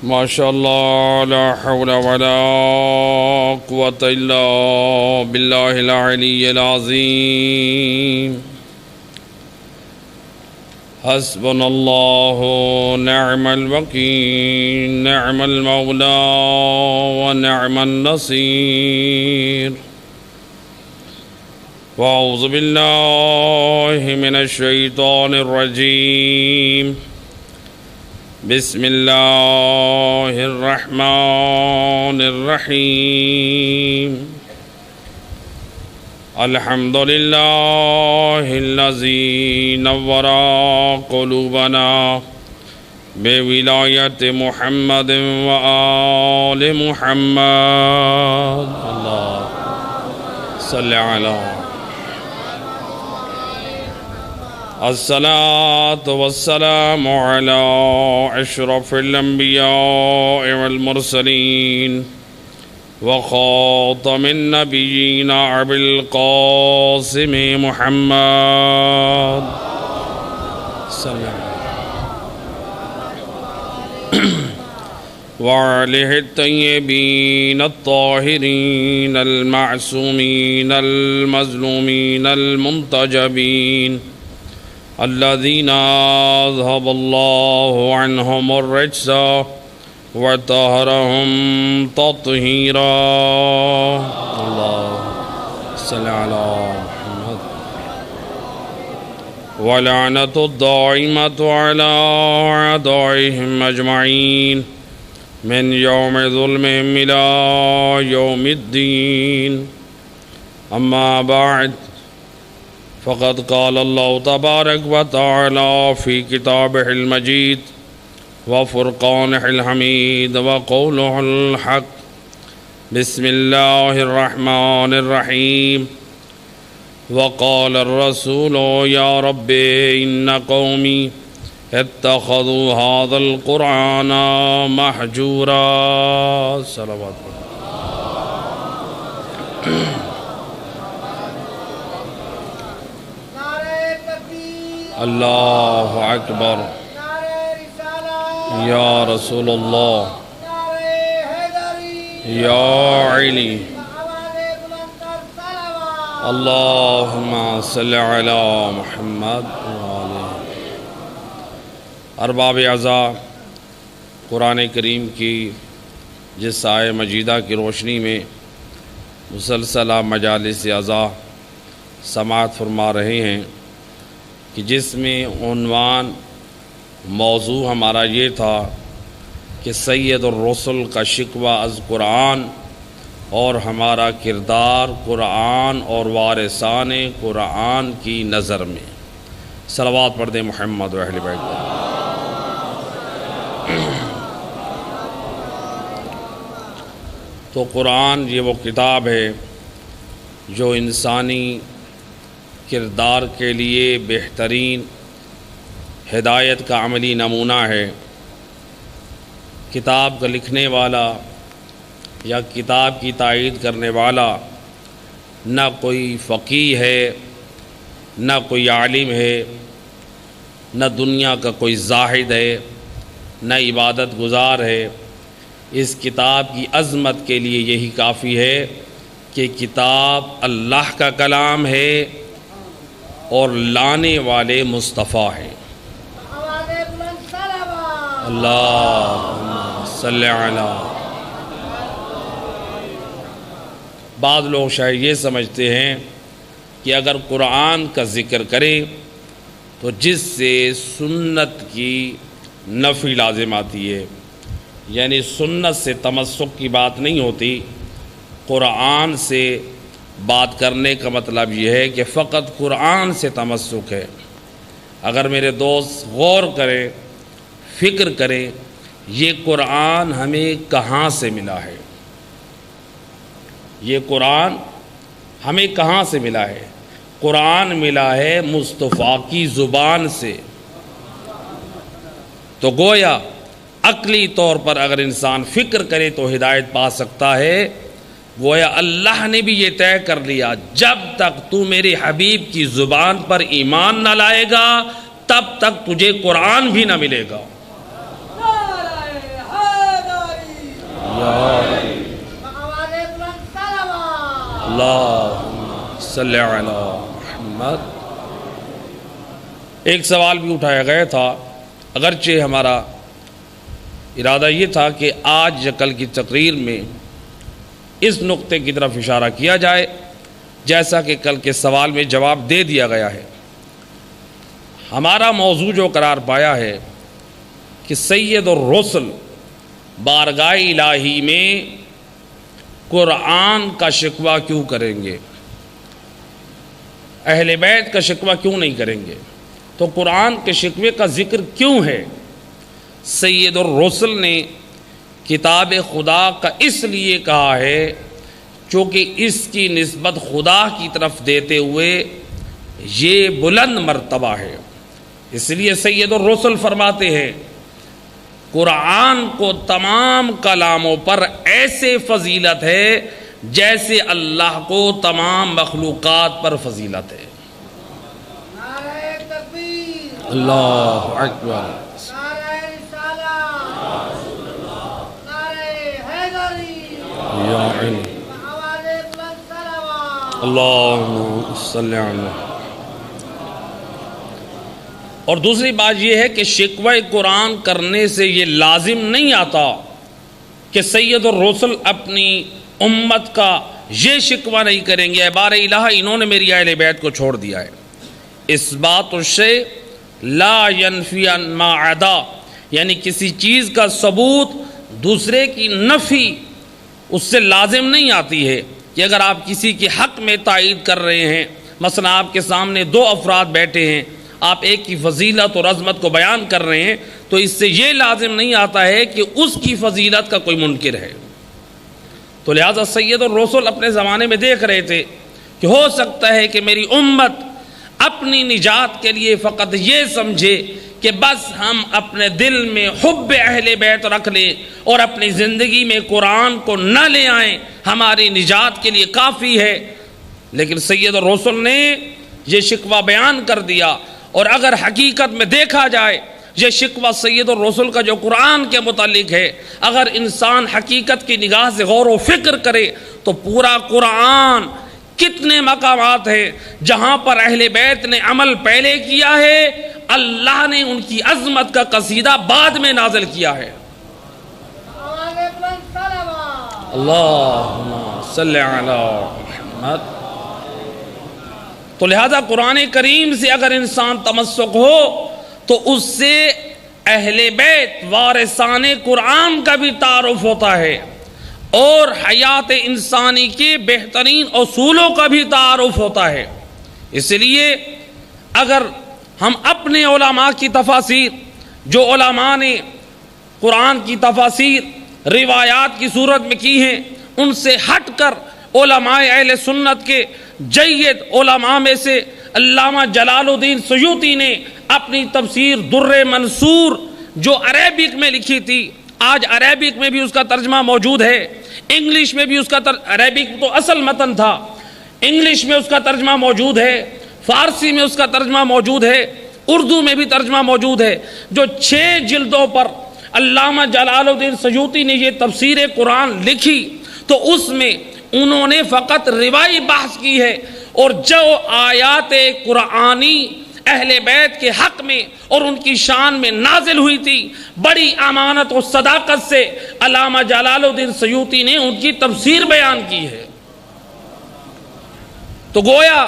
ما شاء الله لا حول ولا قوة إلا بالله العلي العظيم. حسبنا الله نعم الوكيل نعم المولى ونعم النصير. وأعوذ بالله من الشيطان الرجيم. بسم الله الرحمن الرحيم. الحمد لله الذي نور قلوبنا بولاية محمد وآل محمد. الله صل على الصلاة والسلام على أشرف الأنبياء والمرسلين وخاتم النبيين أبي القاسم محمد صلى الله عليه وآله الطيبين الطاهرين المعصومين المظلومين المنتجبين الذين أذهب الله عنهم الرجس وطهرهم تطهيرا. الله صل على محمد. ولعنة الدائمة على أعدائهم أجمعين من يوم ظلمهم إلى يوم الدين. أما بعد، فقد قال الله تبارك وتعالى في كتابه المجيد وفرقانه الحميد وقوله الحق. بسم الله الرحمن الرحيم. وقال الرسول يا رب إن قومي اتخذوا هذا القرآن مهجورا. صلوات اللہ اکبر. یا رسول اللہ یا علی. اللہم صلی علی محمد. ارباب اعضاء، قرآن کریم کی جس آیہ مجیدہ کی روشنی میں مسلسل مجالس اعضاء سماعت فرما رہے ہیں کہ جس میں عنوان موضوع ہمارا یہ تھا کہ سید الرسل کا شکوہ از قرآن اور ہمارا کردار قرآن اور وارثان قرآن کی نظر میں. صلوات پڑھ دیں محمد و اہل بیت. تو قرآن یہ وہ کتاب ہے جو انسانی کردار کے لیے بہترین ہدایت کا عملی نمونہ ہے. کتاب کا لکھنے والا یا کتاب کی تائید کرنے والا نہ کوئی فقیہ ہے، نہ کوئی عالم ہے، نہ دنیا کا کوئی زاہد ہے، نہ عبادت گزار ہے. اس کتاب کی عظمت کے لیے یہی کافی ہے کہ کتاب اللہ کا کلام ہے اور لانے والے مصطفیٰ ہیں. اللہم صلی علی. بعض لوگ شاید یہ سمجھتے ہیں کہ اگر قرآن کا ذکر کریں تو جس سے سنت کی نفی لازم آتی ہے، یعنی سنت سے تمسک کی بات نہیں ہوتی. قرآن سے بات کرنے کا مطلب یہ ہے کہ فقط قرآن سے تمسک ہے. اگر میرے دوست غور کریں، فکر کریں، یہ قرآن ہمیں کہاں سے ملا ہے؟ یہ قرآن ہمیں کہاں سے ملا ہے؟ قرآن ملا ہے مصطفیٰ کی زبان سے. تو گویا عقلی طور پر اگر انسان فکر کرے تو ہدایت پا سکتا ہے. گویا اللہ نے بھی یہ طے کر لیا جب تک تو میرے حبیب کی زبان پر ایمان نہ لائے گا تب تک تجھے قرآن بھی نہ ملے گا. صلی علی محمد۔ ایک سوال بھی اٹھایا گیا تھا، اگرچہ ہمارا ارادہ یہ تھا کہ آج یا کل کی تقریر میں اس نقطے کی طرف اشارہ کیا جائے، جیسا کہ کل کے سوال میں جواب دے دیا گیا ہے۔ ہمارا موضوع جو قرار پایا ہے کہ سید الرسل بارگاہ الہی میں قرآن کا شکوہ کیوں کریں گے، اہل بیت کا شکوہ کیوں نہیں کریں گے، تو قرآن کے شکوے کا ذکر کیوں ہے؟ سید الرسل نے کتاب خدا کا اس لیے کہا ہے چونکہ اس کی نسبت خدا کی طرف دیتے ہوئے یہ بلند مرتبہ ہے۔ اس لیے سید الرسل فرماتے ہیں قرآن کو تمام کلاموں پر ایسے فضیلت ہے جیسے اللہ کو تمام مخلوقات پر فضیلت ہے۔ نعرہ تکبیر، اللہ اکبر۔ نعرہ رسالت، نعرہ حیدری، یا علی آواز بلند صلوات۔ اللہم صلی علی۔ اور دوسری بات یہ ہے کہ شکوہ قرآن کرنے سے یہ لازم نہیں آتا کہ سید الرسل اپنی امت کا یہ شکوہ نہیں کریں گے اے بار الہ انہوں نے میری اہل بیت کو چھوڑ دیا ہے۔ اس بات سے لا ینفی عن ما عدا، یعنی کسی چیز کا ثبوت دوسرے کی نفی اس سے لازم نہیں آتی ہے کہ اگر آپ کسی کے حق میں تائید کر رہے ہیں، مثلا آپ کے سامنے دو افراد بیٹھے ہیں، آپ ایک کی فضیلت اور عظمت کو بیان کر رہے ہیں تو اس سے یہ لازم نہیں آتا ہے کہ اس کی فضیلت کا کوئی منکر ہے۔ تو لہذا سید الرسل اپنے زمانے میں دیکھ رہے تھے کہ ہو سکتا ہے کہ میری امت اپنی نجات کے لیے فقط یہ سمجھے کہ بس ہم اپنے دل میں حب اہل بیت رکھ لیں اور اپنی زندگی میں قرآن کو نہ لے آئیں، ہماری نجات کے لیے کافی ہے۔ لیکن سید الرسل نے یہ شکوہ بیان کر دیا، اور اگر حقیقت میں دیکھا جائے یہ شکوہ سید الرسل کا جو قرآن کے متعلق ہے، اگر انسان حقیقت کی نگاہ سے غور و فکر کرے تو پورا قرآن کتنے مقامات ہیں جہاں پر اہل بیت نے عمل پہلے کیا ہے، اللہ نے ان کی عظمت کا قصیدہ بعد میں نازل کیا ہے۔ آواز بلند صلوات۔ اللہم صلی علی محمد۔ تو لہذا قرآن کریم سے اگر انسان تمسک ہو تو اس سے اہل بیت وارثان قرآن کا بھی تعارف ہوتا ہے اور حیات انسانی کے بہترین اصولوں کا بھی تعارف ہوتا ہے۔ اس لیے اگر ہم اپنے علماء کی تفاسیر، جو علماء نے قرآن کی تفاسیر روایات کی صورت میں کی ہیں، ان سے ہٹ کر علماء اہل سنت کے جید علماء میں سے علامہ جلال الدین سیوطی نے اپنی تفسیر در منصور جو عربک میں لکھی تھی، آج عربک میں بھی اس کا ترجمہ موجود ہے، انگلش میں بھی اس کا عربک تو اصل متن تھا، انگلش میں اس کا ترجمہ موجود ہے، فارسی میں اس کا ترجمہ موجود ہے، اردو میں بھی ترجمہ موجود ہے، جو 6 جلدوں پر علامہ جلال الدین سیوطی نے یہ تفسیر قرآن لکھی تو اس میں انہوں نے فقط روائی بحث کی ہے، اور جو آیات قرآنی اہل بیت کے حق میں اور ان کی شان میں نازل ہوئی تھی، بڑی امانت و صداقت سے علامہ جلال الدین سیوطی نے ان کی تفسیر بیان کی ہے۔ تو گویا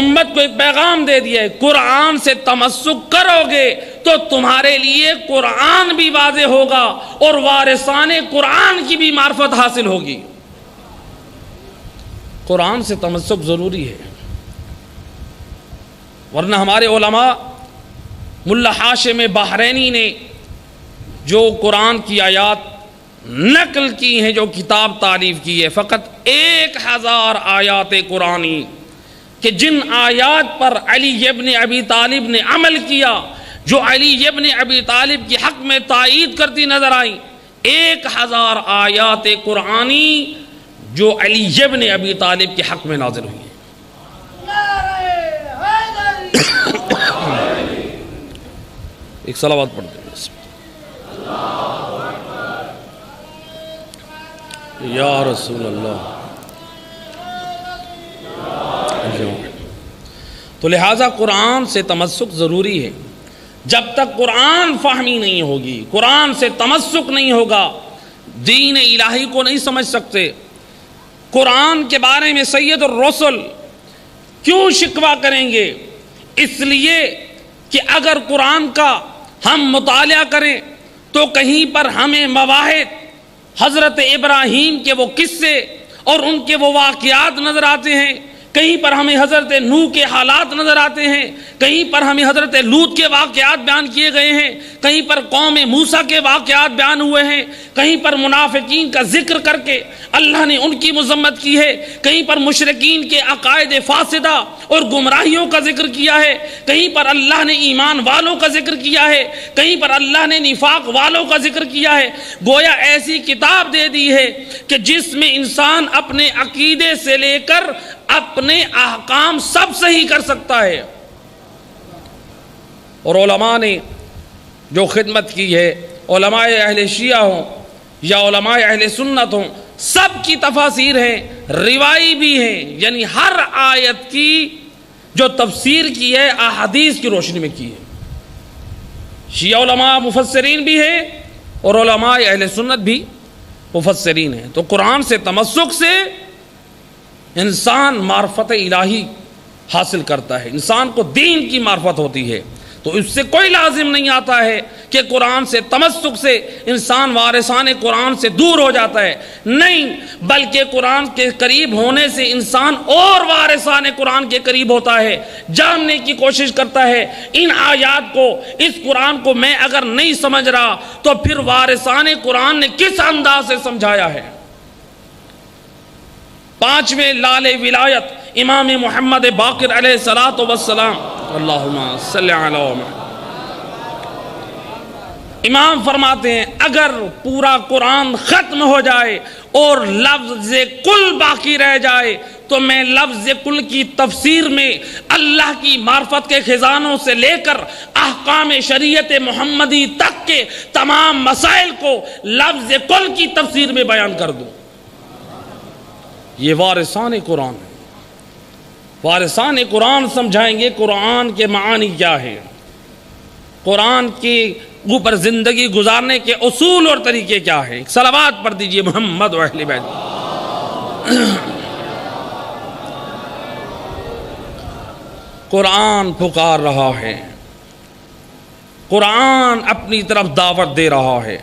امت کو ایک پیغام دے دیا ہے، قرآن سے تمسک کرو گے تو تمہارے لیے قرآن بھی واضح ہوگا اور وارثان قرآن کی بھی معرفت حاصل ہوگی۔ قرآن سے تمسک ضروری ہے، ورنہ ہمارے علماء ملا ہاشم بحرینی نے جو قرآن کی آیات نقل کی ہیں، جو کتاب تعریف کی ہے، فقط 1000 آیات قرآنی کہ جن آیات پر علی ابن ابی طالب نے عمل کیا، جو علی ابن ابی طالب کی حق میں تائید کرتی نظر آئیں، 1000 آیات قرآنی جو علی ابن ابی طالب کے حق میں نازل ہوئی ہے۔ ایک صلوات پڑھ دیں۔ یا رسول اللہ تو لہٰذا قرآن سے تمسک ضروری ہے. جب تک قرآن فہمی نہیں ہوگی، قرآن سے تمسک نہیں ہوگا، دین الہی کو نہیں سمجھ سکتے. قرآن کے بارے میں سید الرسل کیوں شکوہ کریں گے؟ اس لیے کہ اگر قرآن کا ہم مطالعہ کریں تو کہیں پر ہمیں مواہد حضرت ابراہیم کے وہ قصے اور ان کے وہ واقعات نظر آتے ہیں، کہیں پر ہمیں حضرت نوح کے حالات نظر آتے ہیں، کہیں پر ہمیں حضرت لوط کے واقعات بیان کیے گئے ہیں، کہیں پر قوم موسیٰ کے واقعات بیان ہوئے ہیں، کہیں پر منافقین کا ذکر کر کے اللہ نے ان کی مذمت کی ہے، کہیں پر مشرکین کے عقائد فاسدہ اور گمراہیوں کا ذکر کیا ہے، کہیں پر اللہ نے ایمان والوں کا ذکر کیا ہے، کہیں پر اللہ نے نفاق والوں کا ذکر کیا ہے. گویا ایسی کتاب دے دی ہے کہ جس میں انسان اپنے عقیدے سے لے کر اپنے احکام سب صحیح کر سکتا ہے. اور علماء نے جو خدمت کی ہے، علماء اہل شیعہ ہوں یا علماء اہل سنت ہوں، سب کی تفاسیر ہیں، روائی بھی ہیں، یعنی ہر آیت کی جو تفسیر کی ہے احادیث کی روشنی میں کی ہے. شیعہ علماء مفسرین بھی ہیں اور علماء اہل سنت بھی مفسرین ہیں. تو قرآن سے تمسک سے انسان معرفت الہی حاصل کرتا ہے، انسان کو دین کی معرفت ہوتی ہے. تو اس سے کوئی لازم نہیں آتا ہے کہ قرآن سے تمسک سے انسان وارثان قرآن سے دور ہو جاتا ہے، نہیں، بلکہ قرآن کے قریب ہونے سے انسان اور وارثان قرآن کے قریب ہوتا ہے، جاننے کی کوشش کرتا ہے ان آیات کو، اس قرآن کو میں اگر نہیں سمجھ رہا تو پھر وارثان قرآن نے کس انداز سے سمجھایا ہے. پانچویں لال ولایت امام محمد باقر علیہ الصلوۃ والسلام، اللہم صلی علی محمد. امام فرماتے ہیں اگر پورا قرآن ختم ہو جائے اور لفظ کل باقی رہ جائے تو میں لفظ کل کی تفسیر میں اللہ کی معرفت کے خزانوں سے لے کر احکام شریعت محمدی تک کے تمام مسائل کو لفظ کل کی تفسیر میں بیان کر دوں. یہ وارثان قرآن ہے. وارثان قرآن سمجھائیں گے قرآن کے معانی کیا ہے، قرآن کے اوپر زندگی گزارنے کے اصول اور طریقے کیا ہے. صلوات پڑھ دیجئے محمد و اہل بیت. قرآن پکار رہا ہے، قرآن اپنی طرف دعوت دے رہا ہے.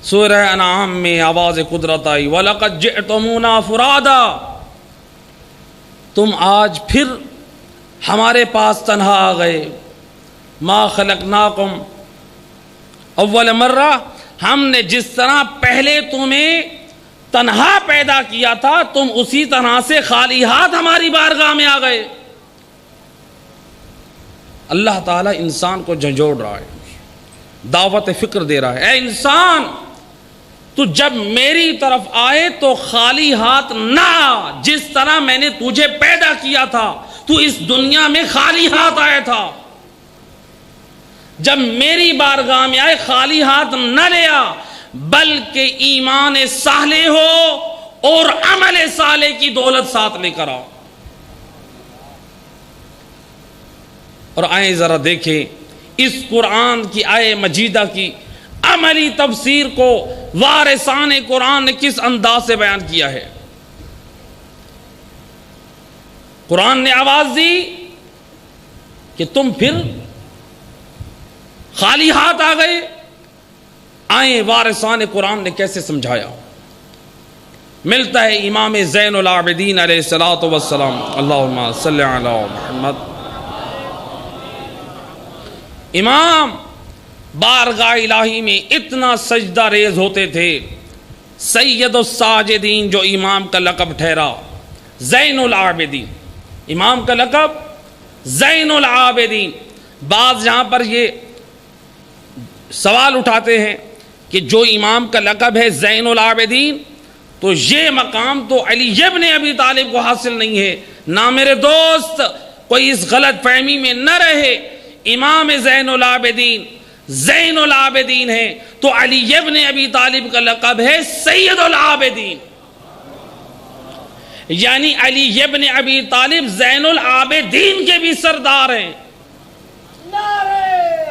سورہ انعام میں آواز قدرت آئی، وَلَقَدْ جِئْتُمُونَا فُرَادًا، تم آج پھر ہمارے پاس تنہا آ گئے. مَا خَلَقْنَاكُمْ اول مرہ، ہم نے جس طرح پہلے تمہیں تنہا پیدا کیا تھا تم اسی طرح سے خالی ہاتھ ہماری بارگاہ میں آ گئے. اللہ تعالیٰ انسان کو جھنجھوڑ رہا ہے، دعوت فکر دے رہا ہے. اے انسان، تو جب میری طرف آئے تو خالی ہاتھ نہ آ. جس طرح میں نے تجھے پیدا کیا تھا تو اس دنیا میں خالی ہاتھ آیا تھا. جب میری بارگاہ میں آئے خالی ہاتھ نہ لے آ، بلکہ ایمان صالح ہو اور عمل صالح کی دولت ساتھ لے کر آؤ. اور آئیں ذرا دیکھیں اس قرآن کی آیہ مجیدہ کی عملی تفسیر کو وارثان قرآن نے کس انداز سے بیان کیا ہے. قرآن نے آواز دی کہ تم پھر خالی ہاتھ آ گئے. آئیں وارثان قرآن نے کیسے سمجھایا. ملتا ہے امام زین العابدین علیہ الصلوۃ والسلام، اللہم صلی علی محمد. امام بارگاہ الہی میں اتنا سجدہ ریز ہوتے تھے. سید الساجدین جو امام کا لقب ٹھہرا، زین العابدین، امام کا لقب زین العابدین. بعض یہاں پر یہ سوال اٹھاتے ہیں کہ جو امام کا لقب ہے زین العابدین تو یہ مقام تو علی ابن ابی طالب کو حاصل نہیں ہے. نہ میرے دوست کوئی اس غلط فہمی میں نہ رہے، امام زین العابدین ہے تو علی ابن ابی طالب کا لقب ہے سید العابدین. یعنی علی ابن ابی طالب زین العابدین کے بھی سردار ہیں. نعرہ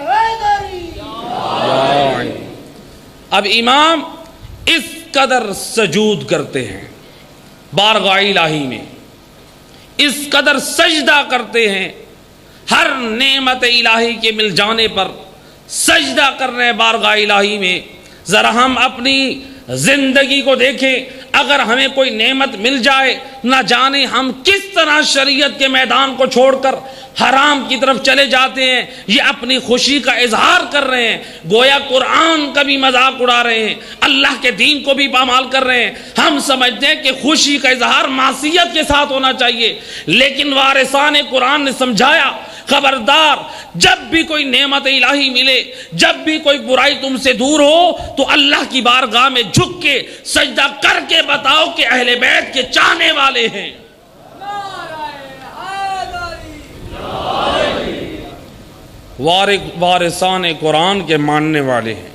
حیدری. اب امام اس قدر سجود کرتے ہیں بارگاہ الہی میں، اس قدر سجدہ کرتے ہیں، ہر نعمت الہی کے مل جانے پر سجدہ کر رہے ہیں بارگاہ الہی میں. ذرا ہم اپنی زندگی کو دیکھیں، اگر ہمیں کوئی نعمت مل جائے نہ جانے ہم کس طرح شریعت کے میدان کو چھوڑ کر حرام کی طرف چلے جاتے ہیں. یہ اپنی خوشی کا اظہار کر رہے ہیں، گویا قرآن کا بھی مذاق اڑا رہے ہیں، اللہ کے دین کو بھی پامال کر رہے ہیں. ہم سمجھتے ہیں کہ خوشی کا اظہار معصیت کے ساتھ ہونا چاہیے، لیکن وارثان قرآن نے سمجھایا خبردار، جب بھی کوئی نعمت الہی ملے، جب بھی کوئی برائی تم سے دور ہو تو اللہ کی بارگاہ میں جھک کے سجدہ کر کے بتاؤ کہ اہل بیت کے چاہنے والے ہیں. وارثان قرآن کے ماننے والے ہیں.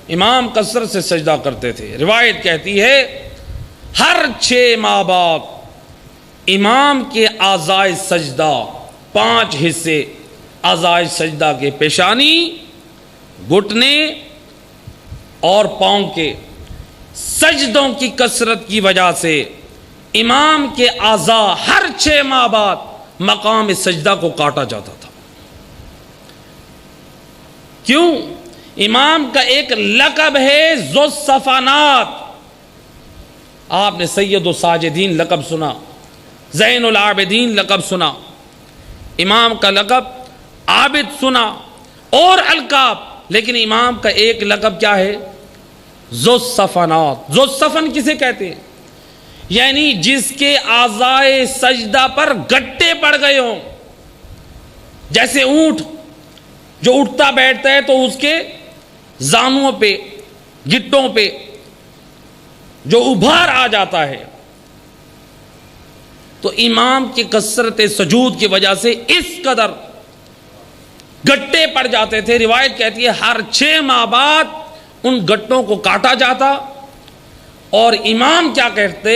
امام کثرت سے سجدہ کرتے تھے. روایت کہتی ہے ہر 6 ماہ بعد امام کے اعضائے سجدہ 5 حصے اعضائے سجدہ کے پیشانی، گھٹنے اور پاؤں کے سجدوں کی کثرت کی وجہ سے امام کے اعضاء ہر 6 ماہ بعد مقام سجدہ کو کاٹا جاتا تھا. کیوں؟ امام کا ایک لقب ہے ذو الصفانات. آپ نے سید الساجدین لقب سنا، زین العابدین لقب سنا، امام کا لقب عابد سنا اور القاب، لیکن امام کا ایک لقب کیا ہے؟ ذو الصفانات. ذو الصفن کسے کہتے ہیں؟ یعنی جس کے اعضائے سجدہ پر گٹے پڑ گئے ہوں. جیسے اونٹ جو اٹھتا بیٹھتا ہے تو اس کے زانوں پہ، گٹوں پہ جو ابھار آ جاتا ہے، تو امام کی کثرت سجود کی وجہ سے اس قدر گٹے پڑ جاتے تھے. روایت کہتی ہے ہر 6 ماہ بعد ان گٹوں کو کاٹا جاتا، اور امام کیا کہتے؟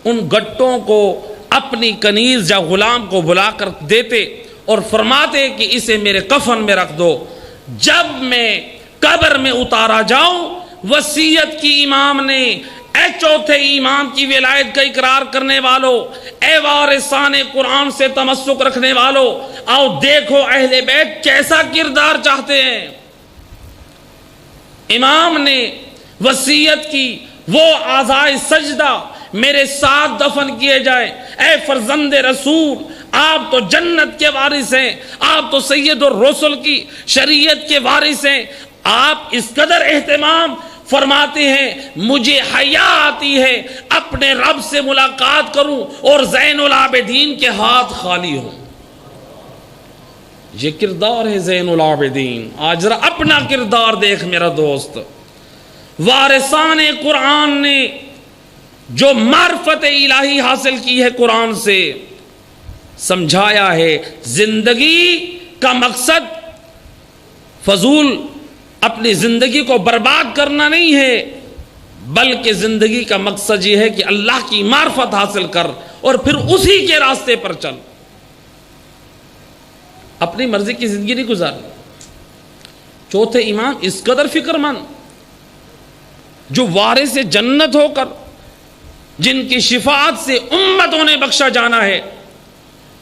ان گٹوں کو اپنی کنیز یا غلام کو بلا کر دیتے اور فرماتے کہ اسے میرے کفن میں رکھ دو، جب میں قبر میں اتارا جاؤں وصیت کی امام نے. اے چوتھے امام کی ولایت کا اقرار کرنے والوں، اے وارثان قرآن سے تمسک رکھنے والوں، آؤ دیکھو اہل بیت کیسا کردار چاہتے ہیں. امام نے وصیت کی وہ اعضائے سجدہ میرے ساتھ دفن کیے جائیں. اے فرزند رسول، آپ تو جنت کے وارث ہیں، آپ تو سید الرسل کی شریعت کے وارث ہیں. آپ اس قدر اہتمام فرماتے ہیں مجھے حیا آتی ہے اپنے رب سے ملاقات کروں اور زین العابدین کے ہاتھ خالی ہوں. یہ کردار ہے زین العابدین. آج ذرا اپنا کردار دیکھ میرا دوست. وارثان قرآن نے جو معرفت الہی حاصل کی ہے قرآن سے، سمجھایا ہے زندگی کا مقصد فضول اپنی زندگی کو برباد کرنا نہیں ہے، بلکہ زندگی کا مقصد یہ ہے کہ اللہ کی معرفت حاصل کر اور پھر اسی کے راستے پر چل. اپنی مرضی کی زندگی نہیں گزارنی. چوتھے امام اس قدر فکر مند جو وارث جنت ہو کر جن کی شفاعت سے امتوں نے بخشا جانا ہے،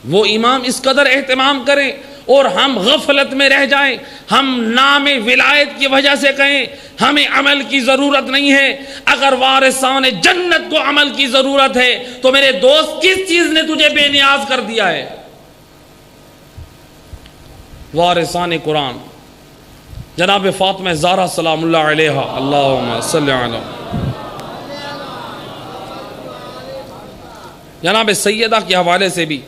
وہ امام اس قدر اہتمام کریں اور ہم غفلت میں رہ جائیں. ہم نام ولایت کی وجہ سے کہیں ہمیں عمل کی ضرورت نہیں ہے. اگر وارثان جنت کو عمل کی ضرورت ہے تو میرے دوست کس چیز نے تجھے بے نیاز کر دیا ہے؟ وارثان قرآن جناب فاطمہ زہرا سلام اللہ علیہا، اللہم صلی علی جناب سیدہ کے حوالے سے بھی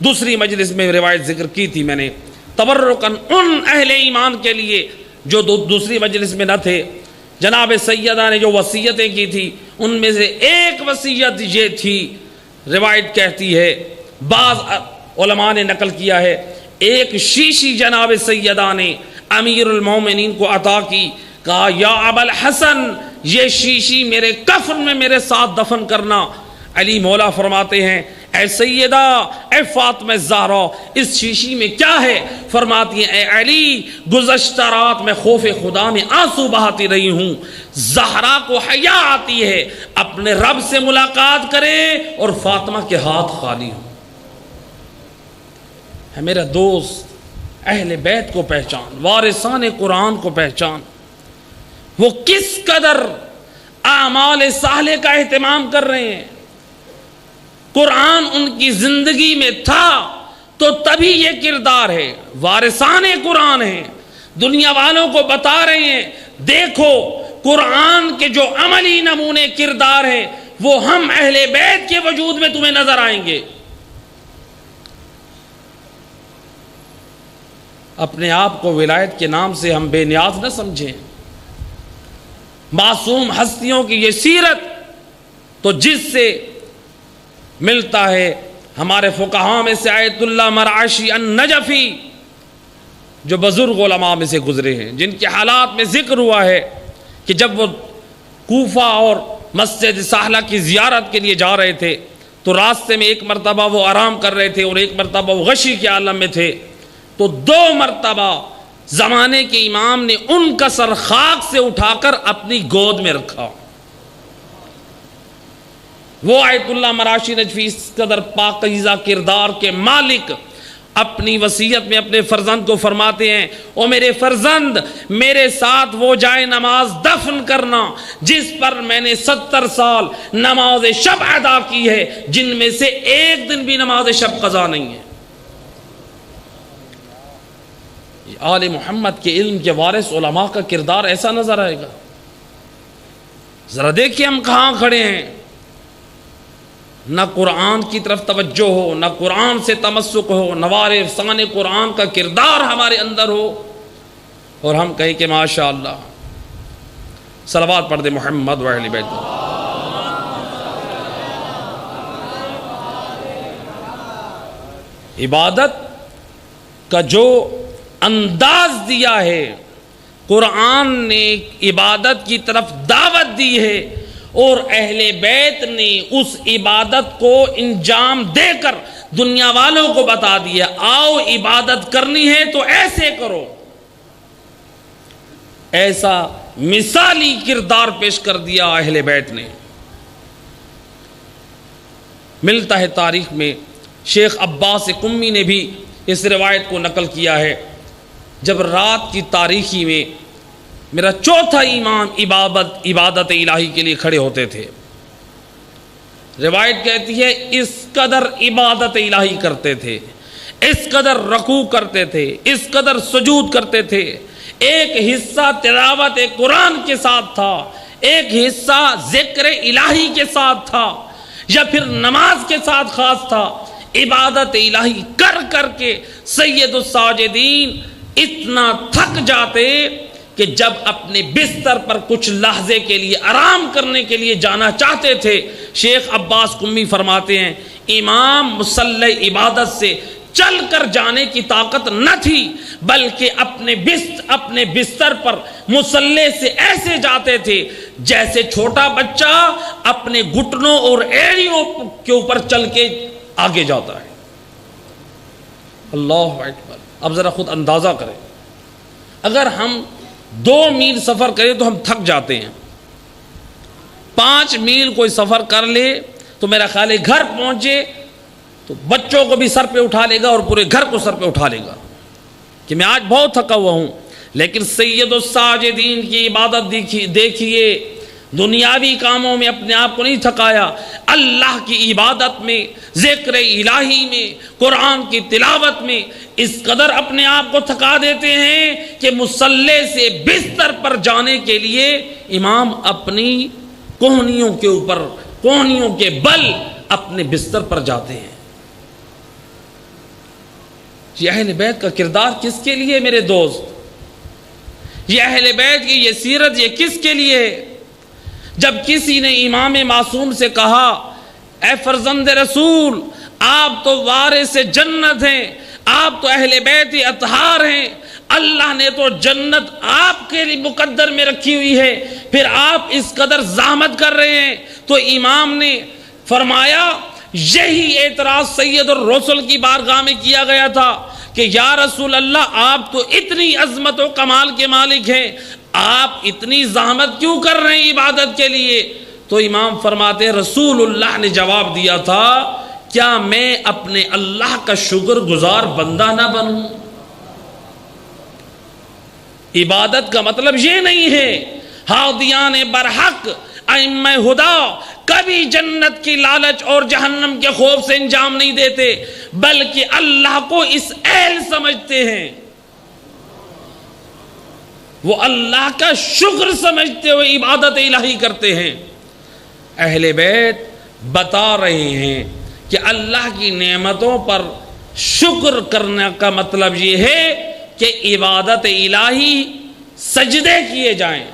دوسری مجلس میں روایت ذکر کی تھی میں نے، تبرکاً ان اہل ایمان کے لیے جو دوسری مجلس میں نہ تھے. جناب سیدہ نے جو وصیتیں کی تھی ان میں سے ایک وصیت یہ تھی، روایت کہتی ہے، بعض علماء نے نقل کیا ہے، ایک شیشی جناب سیدہ نے امیر المومنین کو عطا کی. کہا یا ابا الحسن، یہ شیشی میرے کفن میں میرے ساتھ دفن کرنا. علی مولا فرماتے ہیں اے سیدہ اے فاطمہ زہرا اس شیشی میں کیا ہے؟ فرماتی ہیں اے علی گزشتہ رات میں خوف خدا میں آنسو بہاتی رہی ہوں، زہرا کو حیا آتی ہے اپنے رب سے ملاقات کرے اور فاطمہ کے ہاتھ خالی ہوں۔ ہے میرا دوست، اہل بیت کو پہچان، وارثان قرآن کو پہچان، وہ کس قدر اعمال صالح کا اہتمام کر رہے ہیں۔ قرآن ان کی زندگی میں تھا تو تبھی یہ کردار ہے، وارثان قرآن ہیں، دنیا والوں کو بتا رہے ہیں دیکھو قرآن کے جو عملی نمونے کردار ہیں وہ ہم اہل بیت کے وجود میں تمہیں نظر آئیں گے۔ اپنے آپ کو ولایت کے نام سے ہم بے نیاز نہ سمجھیں۔ معصوم ہستیوں کی یہ سیرت تو جس سے ملتا ہے، ہمارے فقہاء میں سے آیت اللہ مرعشی النجفی جو بزرگ علماء میں سے گزرے ہیں، جن کے حالات میں ذکر ہوا ہے کہ جب وہ کوفہ اور مسجد سہلہ کی زیارت کے لیے جا رہے تھے تو راستے میں ایک مرتبہ وہ آرام کر رہے تھے اور ایک مرتبہ وہ غشی کے عالم میں تھے، تو 2 مرتبہ زمانے کے امام نے ان کا سر خاک سے اٹھا کر اپنی گود میں رکھا۔ وہ آیت اللہ مراشی نجفی اس قدر پاکیزہ کردار کے مالک اپنی وصیت میں اپنے فرزند کو فرماتے ہیں او میرے فرزند میرے ساتھ وہ جائے نماز دفن کرنا جس پر میں نے 70 سال نماز شب ادا کی ہے، جن میں سے ایک دن بھی نماز شب قضا نہیں ہے۔ آل محمد کے علم کے وارث علماء کا کردار ایسا نظر آئے گا۔ ذرا دیکھیں ہم کہاں کھڑے ہیں، نہ قرآن کی طرف توجہ ہو، نہ قرآن سے تمسک ہو، نہ وارثان قرآن کا کردار ہمارے اندر ہو، اور ہم کہیں کہ ماشاءاللہ۔ صلوات پڑھ دے محمد و اہل بیت۔ عبادت کا جو انداز دیا ہے، قرآن نے عبادت کی طرف دعوت دی ہے اور اہل بیت نے اس عبادت کو انجام دے کر دنیا والوں کو بتا دیا آؤ عبادت کرنی ہے تو ایسے کرو۔ ایسا مثالی کردار پیش کر دیا اہل بیت نے۔ ملتا ہے تاریخ میں، شیخ عباس قمی نے بھی اس روایت کو نقل کیا ہے، جب رات کی تاریکی میں میرا چوتھا امام عبادت الہی کے لیے کھڑے ہوتے تھے، روایت کہتی ہے اس قدر عبادت الہی کرتے تھے، اس قدر رکوع کرتے تھے، اس قدر سجود کرتے تھے، ایک حصہ تلاوت قرآن کے ساتھ تھا، ایک حصہ ذکر الہی کے ساتھ تھا، یا پھر نماز کے ساتھ خاص تھا۔ عبادت الہی کر کر کے سید الساجدین اتنا تھک جاتے کہ جب اپنے بستر پر کچھ لحظے کے لیے آرام کرنے کے لیے جانا چاہتے تھے، شیخ عباس قمی فرماتے ہیں امام مصلی عبادت سے چل کر جانے کی طاقت نہ تھی، بلکہ اپنے بستر پر مصلی سے ایسے جاتے تھے جیسے چھوٹا بچہ اپنے گھٹنوں اور ایڑیوں کے اوپر چل کے آگے جاتا ہے۔ اللہ اکبر۔ اب ذرا خود اندازہ کریں، اگر ہم 2 میل سفر کریں تو ہم تھک جاتے ہیں، 5 میل کوئی سفر کر لے تو میرا خیال ہے گھر پہنچے تو بچوں کو بھی سر پہ اٹھا لے گا اور پورے گھر کو سر پہ اٹھا لے گا کہ میں آج بہت تھکا ہوا ہوں۔ لیکن سید الساجدین کی عبادت دیکھیے، دنیاوی کاموں میں اپنے آپ کو نہیں تھکایا، اللہ کی عبادت میں، ذکر الہی میں، قرآن کی تلاوت میں اس قدر اپنے آپ کو تھکا دیتے ہیں کہ مصلی سے بستر پر جانے کے لیے امام اپنی کوہنیوں کے اوپر، کوہنیوں کے بل اپنے بستر پر جاتے ہیں۔ یہ اہل بیت کا کردار کس کے لیے میرے دوست؟ یہ اہل بیت کی یہ سیرت یہ کس کے لیے ہے؟ جب کسی نے امام معصوم سے کہا اے فرزند رسول آپ تو وارث جنت ہیں، آپ تو اہل بیت اطہار ہیں، اللہ نے تو جنت آپ کے لیے مقدر میں رکھی ہوئی ہے، پھر آپ اس قدر زحمت کر رہے ہیں، تو امام نے فرمایا یہی اعتراض سید الرسل کی بارگاہ میں کیا گیا تھا کہ یا رسول اللہ آپ تو اتنی عظمت و کمال کے مالک ہیں، آپ اتنی زحمت کیوں کر رہے ہیں عبادت کے لیے؟ تو امام فرماتے ہیں رسول اللہ نے جواب دیا تھا کیا میں اپنے اللہ کا شکر گزار بندہ نہ بنوں؟ عبادت کا مطلب یہ نہیں ہے ہادیان برحق ائمہ ہدا کبھی جنت کی لالچ اور جہنم کے خوف سے انجام نہیں دیتے، بلکہ اللہ کو اس اہل سمجھتے ہیں، وہ اللہ کا شکر سمجھتے ہوئے عبادت الہی کرتے ہیں۔ اہل بیت بتا رہے ہیں کہ اللہ کی نعمتوں پر شکر کرنے کا مطلب یہ ہے کہ عبادت الہی سجدے کیے جائیں،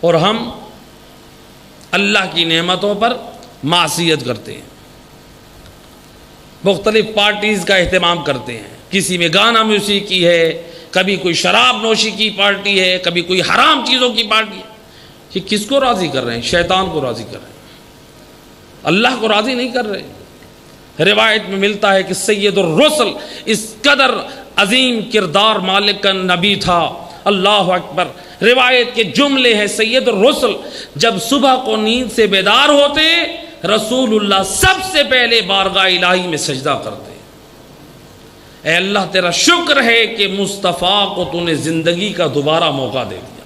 اور ہم اللہ کی نعمتوں پر معصیت کرتے ہیں، مختلف پارٹیز کا اہتمام کرتے ہیں، کسی میں گانا موسیقی ہے، کبھی کوئی شراب نوشی کی پارٹی ہے، کبھی کوئی حرام چیزوں کی پارٹی ہے۔ یہ کس کو راضی کر رہے ہیں؟ شیطان کو راضی کر رہے ہیں، اللہ کو راضی نہیں کر رہے۔ روایت میں ملتا ہے کہ سید الرسل اس قدر عظیم کردار مالک کا نبی تھا، اللہ اکبر۔ روایت کے جملے ہیں سید الرسل جب صبح کو نیند سے بیدار ہوتے رسول اللہ سب سے پہلے بارگاہ الہی میں سجدہ کرتے، اے اللہ تیرا شکر ہے کہ مصطفیٰ کو تو نے زندگی کا دوبارہ موقع دے دیا۔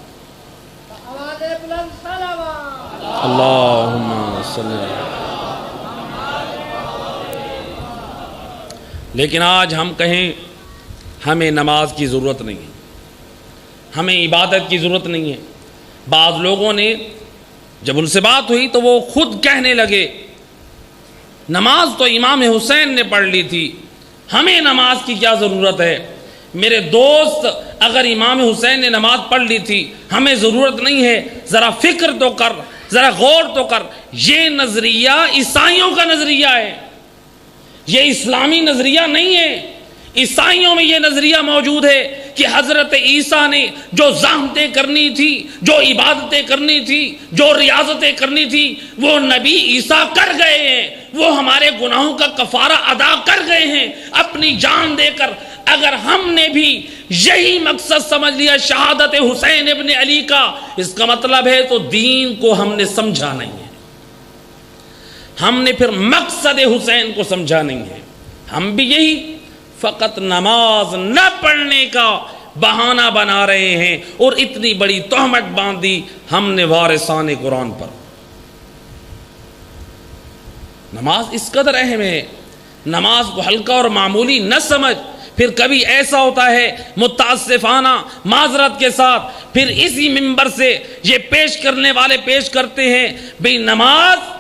آواز بلند صلوات۔ اللہم صلی اللہ۔ لیکن آج ہم کہیں ہمیں نماز کی ضرورت نہیں ہے، ہمیں عبادت کی ضرورت نہیں ہے۔ بعض لوگوں نے جب ان سے بات ہوئی تو وہ خود کہنے لگے نماز تو امام حسین نے پڑھ لی تھی، ہمیں نماز کی کیا ضرورت ہے؟ میرے دوست اگر امام حسین نے نماز پڑھ لی تھی ہمیں ضرورت نہیں ہے۔ ذرا فکر تو کر، ذرا غور تو کر، یہ نظریہ عیسائیوں کا نظریہ ہے، یہ اسلامی نظریہ نہیں ہے۔ عیسائیوں میں یہ نظریہ موجود ہے کہ حضرت عیسیٰ نے جو زحمتیں کرنی تھی، جو عبادتیں کرنی تھی، جو ریاضتیں کرنی تھی، وہ نبی عیسیٰ کر گئے ہیں، وہ ہمارے گناہوں کا کفارہ ادا کر گئے ہیں اپنی جان دے کر۔ اگر ہم نے بھی یہی مقصد سمجھ لیا شہادت حسین ابن علی کا، اس کا مطلب ہے تو دین کو ہم نے سمجھا نہیں ہے، ہم نے پھر مقصد حسین کو سمجھا نہیں ہے۔ ہم بھی یہی فقط نماز نہ پڑھنے کا بہانہ بنا رہے ہیں اور اتنی بڑی تہمت باندھی ہم نے وارثان قرآن پر۔ نماز اس قدر اہم ہے، نماز کو ہلکا اور معمولی نہ سمجھ۔ پھر کبھی ایسا ہوتا ہے متاسفانہ معذرت کے ساتھ پھر اسی منبر سے یہ پیش کرنے والے پیش کرتے ہیں بھئی نماز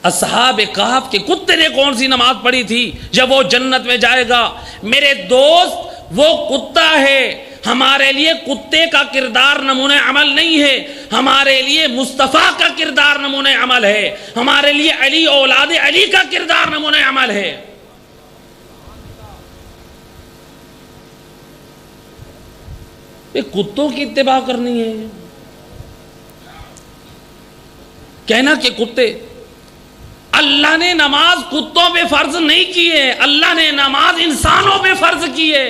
اصحاب کہف کے کتے نے کون سی نماز پڑھی تھی جب وہ جنت میں جائے گا؟ میرے دوست وہ کتا ہے، ہمارے لیے کتے کا کردار نمونہ عمل نہیں ہے، ہمارے لیے مصطفیٰ کا کردار نمونہ عمل ہے، ہمارے لیے علی اولاد علی کا کردار نمونہ عمل ہے۔ کتوں کی اتباع کرنی ہے، کہنا کہ کتے۔ اللہ نے نماز کتوں پہ فرض نہیں کی ہے، اللہ نے نماز انسانوں پہ فرض کی ہے۔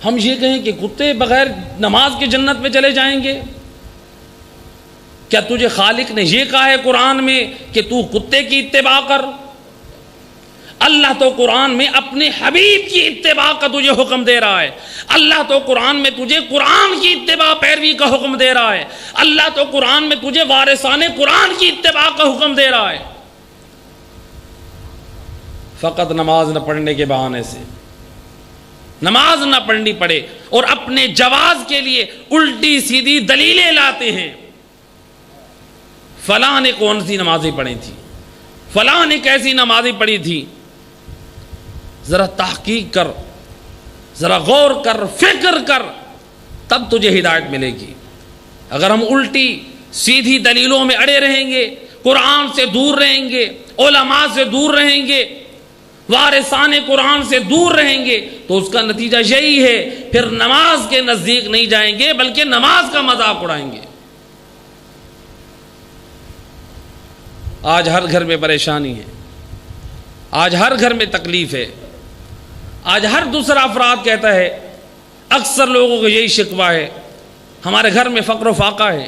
ہم یہ کہیں کہ کتے بغیر نماز کے جنت میں چلے جائیں گے؟ کیا تجھے خالق نے یہ کہا ہے قرآن میں کہ تو کتے کی اتباع کر؟ اللہ تو قرآن میں اپنے حبیب کی اتباع کا تجھے حکم دے رہا ہے، اللہ تو قرآن میں تجھے قرآن کی اتباع پیروی کا حکم دے رہا ہے، اللہ تو قرآن میں تجھے وارثان قرآن کی اتباع کا حکم دے رہا ہے۔ فقط نماز نہ پڑھنے کے بہانے سے نماز نہ پڑھنی پڑے اور اپنے جواز کے لیے الٹی سیدھی دلیلیں لاتے ہیں۔ فلاں نے کون سی نمازیں پڑھی تھی، فلاں نے کیسی نمازیں پڑھی تھی؟ ذرا تحقیق کر، ذرا غور کر، فکر کر، تب تجھے ہدایت ملے گی۔ اگر ہم الٹی سیدھی دلیلوں میں اڑے رہیں گے، قرآن سے دور رہیں گے، علماء سے دور رہیں گے، وارثان قرآن سے دور رہیں گے، تو اس کا نتیجہ یہی ہے پھر نماز کے نزدیک نہیں جائیں گے بلکہ نماز کا مذاق اڑائیں گے۔ آج ہر گھر میں پریشانی ہے، آج ہر گھر میں تکلیف ہے، آج ہر دوسرا افراد کہتا ہے، اکثر لوگوں کو یہی شکوہ ہے، ہمارے گھر میں فقر و فاقہ ہے،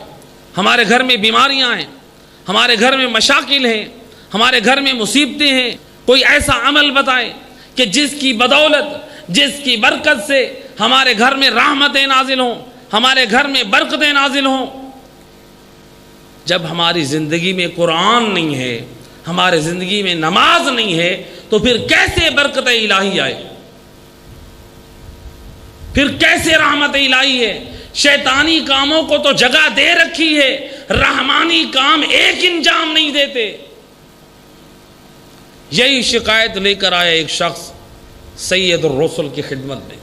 ہمارے گھر میں بیماریاں ہیں، ہمارے گھر میں مشاکل ہیں، ہمارے گھر میں مصیبتیں ہیں۔ کوئی ایسا عمل بتائیں کہ جس کی بدولت، جس کی برکت سے ہمارے گھر میں رحمتیں نازل ہوں، ہمارے گھر میں برکتیں نازل ہوں۔ جب ہماری زندگی میں قرآن نہیں ہے، ہمارے زندگی میں نماز نہیں ہے، تو پھر کیسے برکت الہی آئے؟ پھر کیسے رحمت الہی ہے؟ شیطانی کاموں کو تو جگہ دے رکھی ہے، رحمانی کام ایک انجام نہیں دیتے۔ یہی شکایت لے کر آیا ایک شخص سید الرسل کی خدمت میں،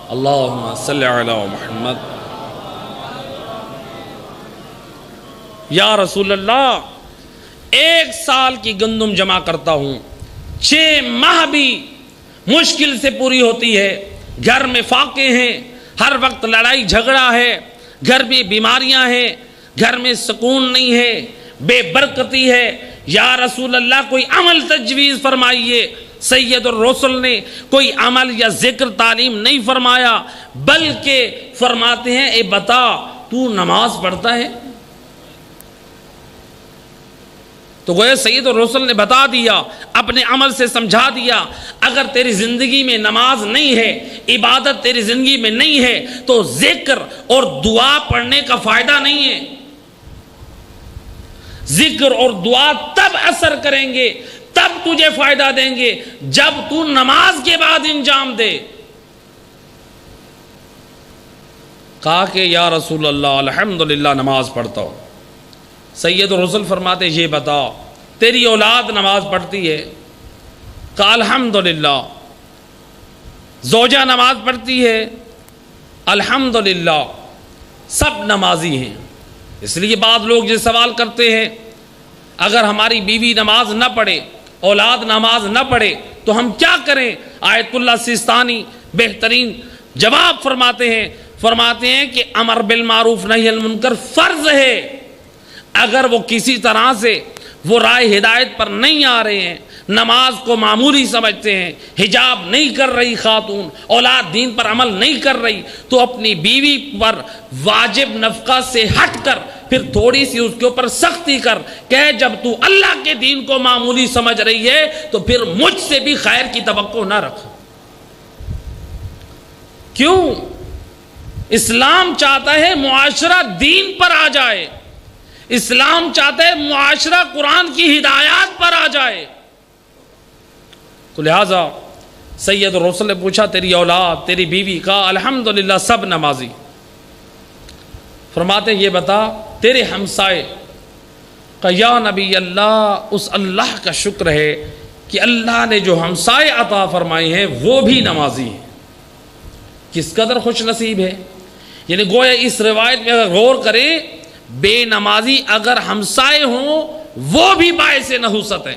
اللہم صلی علی محمد، یا رسول اللہ، 1 سال کی گندم جمع کرتا ہوں، 6 ماہ بھی مشکل سے پوری ہوتی ہے، گھر میں فاقے ہیں، ہر وقت لڑائی جھگڑا ہے، گھر میں بیماریاں ہیں، گھر میں سکون نہیں ہے، بے برکتی ہے، یا رسول اللہ کوئی عمل تجویز فرمائیے۔ سید الرسل نے کوئی عمل یا ذکر تعلیم نہیں فرمایا، بلکہ فرماتے ہیں، اے بتا تو نماز پڑھتا ہے؟ تو گویا سید الرسل نے بتا دیا، اپنے عمل سے سمجھا دیا، اگر تیری زندگی میں نماز نہیں ہے، عبادت تیری زندگی میں نہیں ہے، تو ذکر اور دعا پڑھنے کا فائدہ نہیں ہے۔ ذکر اور دعا تب اثر کریں گے، تب تجھے فائدہ دیں گے، جب تو نماز کے بعد انجام دے۔ کہا کہ یا رسول اللہ الحمدللہ نماز پڑھتا ہوں۔ سید الرسل فرماتے یہ بتا تیری اولاد نماز پڑھتی ہے؟ کہا الحمدللہ۔ زوجہ نماز پڑھتی ہے؟ الحمدللہ، سب نمازی ہیں۔ اس لیے بعض لوگ یہ سوال کرتے ہیں، اگر ہماری بیوی نماز نہ پڑھے، اولاد نماز نہ پڑھے تو ہم کیا کریں؟ آیت اللہ سیستانی بہترین جواب فرماتے ہیں کہ امر بالمعروف نہی عن المنکر فرض ہے۔ اگر وہ کسی طرح سے وہ رائے ہدایت پر نہیں آ رہے ہیں، نماز کو معمولی سمجھتے ہیں، حجاب نہیں کر رہی خاتون، اولاد دین پر عمل نہیں کر رہی، تو اپنی بیوی پر واجب نفقہ سے ہٹ کر پھر تھوڑی سی اس کے اوپر سختی کر، کہ جب تو اللہ کے دین کو معمولی سمجھ رہی ہے تو پھر مجھ سے بھی خیر کی توقع نہ رکھ۔ کیوں؟ اسلام چاہتا ہے معاشرہ دین پر آ جائے، اسلام چاہتا ہے معاشرہ قرآن کی ہدایات پر آ جائے۔ تو لہٰذا سید الرسل نے پوچھا تیری اولاد، تیری بیوی؟ کہا الحمدللہ سب نمازی۔ فرماتے یہ بتا تیرے ہمسائے؟ کہا یا نبی اللہ، اس اللہ کا شکر ہے کہ اللہ نے جو ہمسائے عطا فرمائے ہیں وہ بھی نمازی ہیں۔ کس قدر خوش نصیب ہے! یعنی گویا اس روایت میں اگر غور کریں، بے نمازی اگر ہمسائے ہوں وہ بھی باعث نحوست ہے۔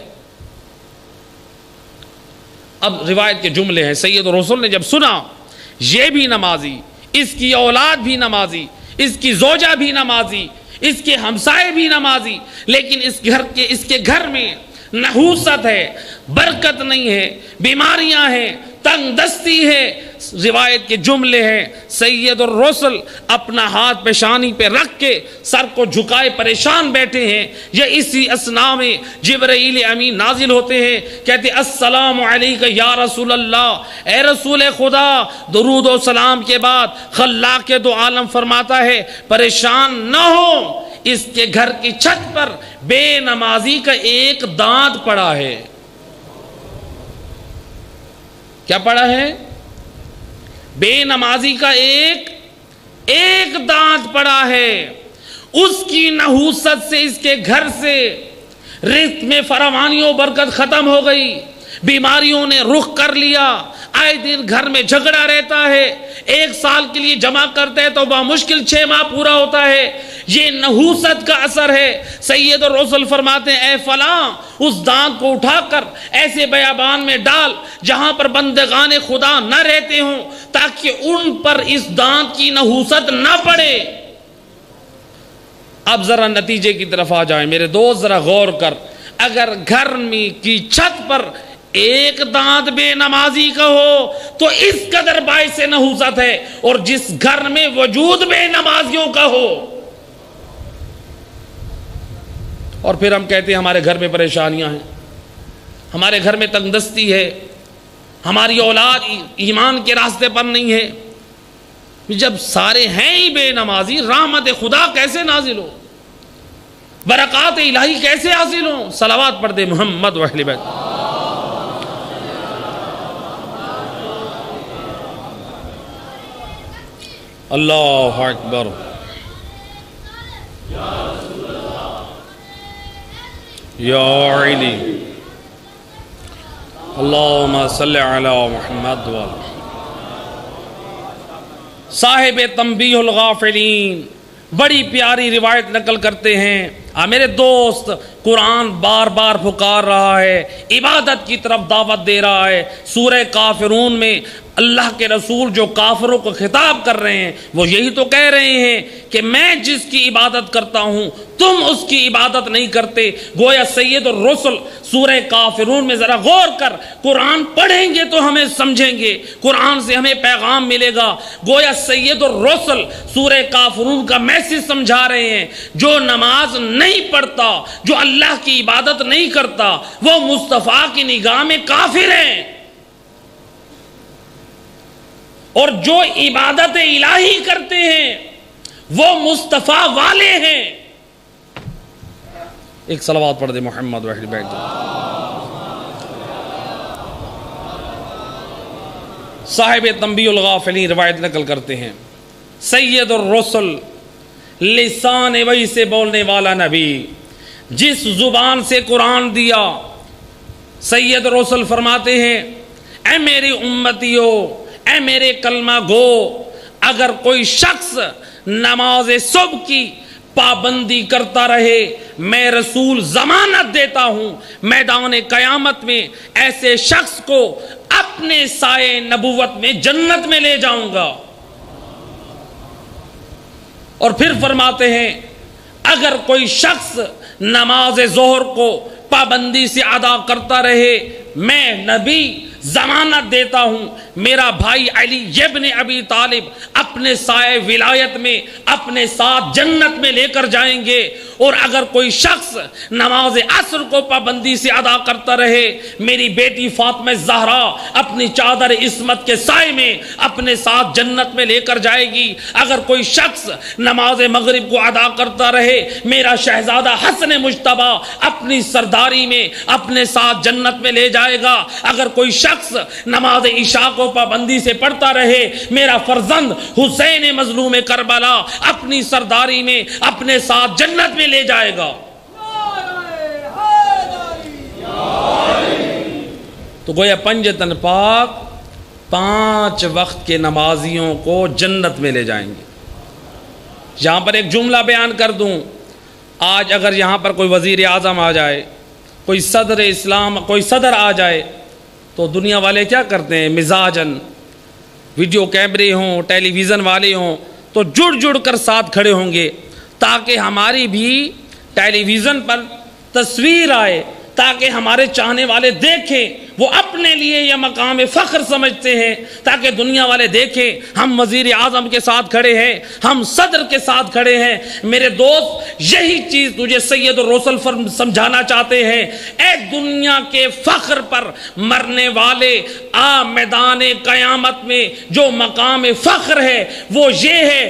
اب روایت کے جملے ہیں، سید الرسل نے جب سنا یہ بھی نمازی، اس کی اولاد بھی نمازی، اس کی زوجہ بھی نمازی، اس کے ہمسائے بھی نمازی، لیکن اس کے گھر میں نحوست ہے، برکت نہیں ہے، بیماریاں ہیں، تنگ دستی ہے، روایت کے جملے ہیں، سید الرسل اپنا ہاتھ پیشانی پہ رکھ کے سر کو جھکائے پریشان بیٹھے ہیں۔ یہ اسی اثناء میں جبرائیل امین نازل ہوتے ہیں، کہتے السلام علیکہ یا رسول اللہ، اے رسول خدا۔ درود و سلام کے بعد خلاق دو عالم فرماتا ہے پریشان نہ ہو، اس کے گھر کی چھت پر بے نمازی کا ایک دانت پڑا ہے۔ کیا پڑا ہے؟ بے نمازی کا ایک دانت پڑا ہے۔ اس کی نحوست سے اس کے گھر سے رزق میں فراوانی و برکت ختم ہو گئی، بیماریوں نے رخ کر لیا، آئے دن گھر میں جھگڑا رہتا ہے، 1 سال کے لیے جمع کرتے ہیں تو بمشکل 6 ماہ پورا ہوتا ہے۔ یہ نحوست کا اثر ہے۔ سید الرسل فرماتے ہیں اے فلاں، اس دانت کو اٹھا کر ایسے بیابان میں ڈال جہاں پر بندگان خدا نہ رہتے ہوں، تاکہ ان پر اس دانت کی نحوست نہ پڑے۔ اب ذرا نتیجے کی طرف آ جائیں میرے دوست، ذرا غور کر، اگر گھر میں کی چھت پر ایک دانت بے نمازی کا ہو تو اس قدر باعث نحوست ہے، اور جس گھر میں وجود بے نمازیوں کا ہو، اور پھر ہم کہتے ہیں ہمارے گھر میں پریشانیاں ہیں، ہمارے گھر میں تنگ دستی ہے، ہماری اولاد ایمان کے راستے پر نہیں ہے۔ جب سارے ہیں ہی بے نمازی، رحمت خدا کیسے نازل ہو، برکات الہی کیسے حاصل ہو؟ صلوات پڑھ دے محمد و اہل بیت۔ اللہ اکبر۔ یا علی اللہم صلی علی محمد و صاحب تنبیہ الغافلین بڑی پیاری روایت نقل کرتے ہیں، میرے دوست قرآن بار بار پکار رہا ہے، عبادت کی طرف دعوت دے رہا ہے۔ سورہ کافرون میں اللہ کے رسول جو کافروں کو خطاب کر رہے ہیں وہ یہی تو کہہ رہے ہیں کہ میں جس کی عبادت کرتا ہوں تم اس کی عبادت نہیں کرتے۔ گویا سید الرسل سورہ کافرون میں ذرا غور کر، قرآن پڑھیں گے تو ہمیں سمجھیں گے، قرآن سے ہمیں پیغام ملے گا۔ گویا سید الرسل سورہ کافرون کا میسج سمجھا رہے ہیں، جو نماز نہیں پڑھتا، جو اللہ کی عبادت نہیں کرتا، وہ مصطفیٰ کی نگاہ میں کافر ہیں، اور جو عبادت الہی کرتے ہیں وہ مصطفیٰ والے ہیں۔ ایک صلوات پڑھ دے محمد و اہل بیت۔ صاحب تنبیہ الغافلین روایت نقل کرتے ہیں، سید الرسل لسان وحی سے بولنے والا نبی، جس زبان سے قرآن دیا، سید الرسل فرماتے ہیں اے میری امتیو، اے میرے کلمہ گو، اگر کوئی شخص نماز صبح کی پابندی کرتا رہے، میں رسول ضمانت دیتا ہوں میدان قیامت میں ایسے شخص کو اپنے سائے نبوت میں جنت میں لے جاؤں گا۔ اور پھر فرماتے ہیں اگر کوئی شخص نماز ظہر کو پابندی سے ادا کرتا رہے، میں نبی ضمانت دیتا ہوں میرا بھائی علی ابن ابی طالب اپنے سائے ولایت میں اپنے ساتھ جنت میں لے کر جائیں گے۔ اور اگر کوئی شخص نماز عصر کو پابندی سے ادا کرتا رہے، میری بیٹی فاطمہ زہرا اپنی چادر عصمت کے سائے میں اپنے ساتھ جنت میں لے کر جائے گی۔ اگر کوئی شخص نماز مغرب کو ادا کرتا رہے، میرا شہزادہ حسن مجتبی اپنی سرداری میں اپنے ساتھ جنت میں لے جائے گا۔ اگر کوئی شخص نماز عشاء کو پابندی سے پڑھتا رہے، میرا فرزند حسین مظلوم کربلا اپنی سرداری میں اپنے ساتھ جنت میں لے جائے گا۔ تو گویا پنجتن پاک 5 وقت کے نمازیوں کو جنت میں لے جائیں گے۔ یہاں پر ایک جملہ بیان کر دوں، آج اگر یہاں پر کوئی وزیر اعظم آ جائے، کوئی صدر اسلام، کوئی صدر آ جائے، تو دنیا والے کیا کرتے ہیں؟ مزاجن ویڈیو کیمرے ہوں، ٹیلی ویژن والے ہوں تو جڑ جڑ کر ساتھ کھڑے ہوں گے تاکہ ہماری بھی ٹیلی ویژن پر تصویر آئے، تاکہ ہمارے چاہنے والے دیکھیں۔ وہ اپنے لیے یہ مقام فخر سمجھتے ہیں تاکہ دنیا والے دیکھیں ہم وزیر اعظم کے ساتھ کھڑے ہیں، ہم صدر کے ساتھ کھڑے ہیں۔ میرے دوست یہی چیز تجھے سید الرسل سمجھانا چاہتے ہیں۔ اے دنیا کے فخر پر مرنے والے، آ میدان قیامت میں جو مقام فخر ہے وہ یہ ہے،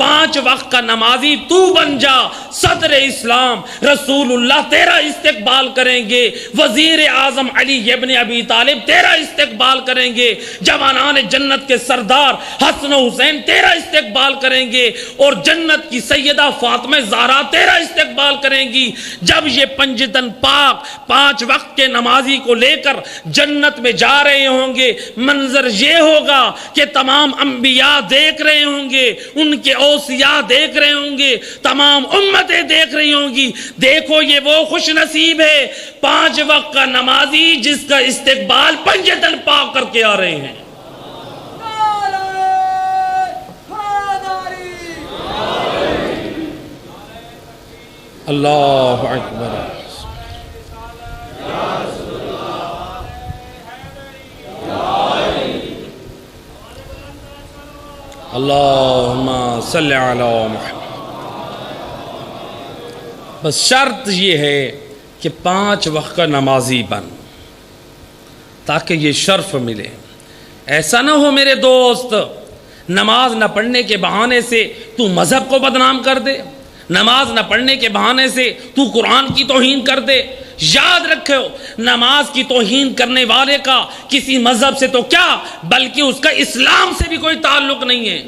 5 وقت کا نمازی تو بن جا، صدر اسلام رسول اللہ تیرا استقبال کریں گے، وزیر اعظم علی ابن ابی طالب تیرا استقبال کریں گے، جوانان جنت کے سردار حسن و حسین تیرا استقبال کریں گے، اور جنت کی سیدہ فاطمہ زہرا تیرا استقبال کریں گی۔ جب یہ پنجتن پاک 5 وقت کے نمازی کو لے کر جنت میں جا رہے ہوں گے، منظر یہ ہوگا کہ تمام انبیاء دیکھ رہے ہوں گے، ان کے اوصیاء دیکھ رہے ہوں گے، تمام امتیں دیکھ رہی ہوں گی۔ دیکھو یہ وہ خوش نصیب ہے 5 وقت کا نمازی جس کا استقبال پنجتن پاک کر کے آ رہے ہیں۔ اللہ اکبر اللہم صلی علی محمد۔ بس شرط یہ ہے کہ 5 وقت کا نمازی بن، تاکہ یہ شرف ملے۔ ایسا نہ ہو میرے دوست نماز نہ پڑھنے کے بہانے سے تو مذہب کو بدنام کر دے، نماز نہ پڑھنے کے بہانے سے تو قرآن کی توہین کر دے۔ یاد رکھو، نماز کی توہین کرنے والے کا کسی مذہب سے تو کیا بلکہ اس کا اسلام سے بھی کوئی تعلق نہیں ہے۔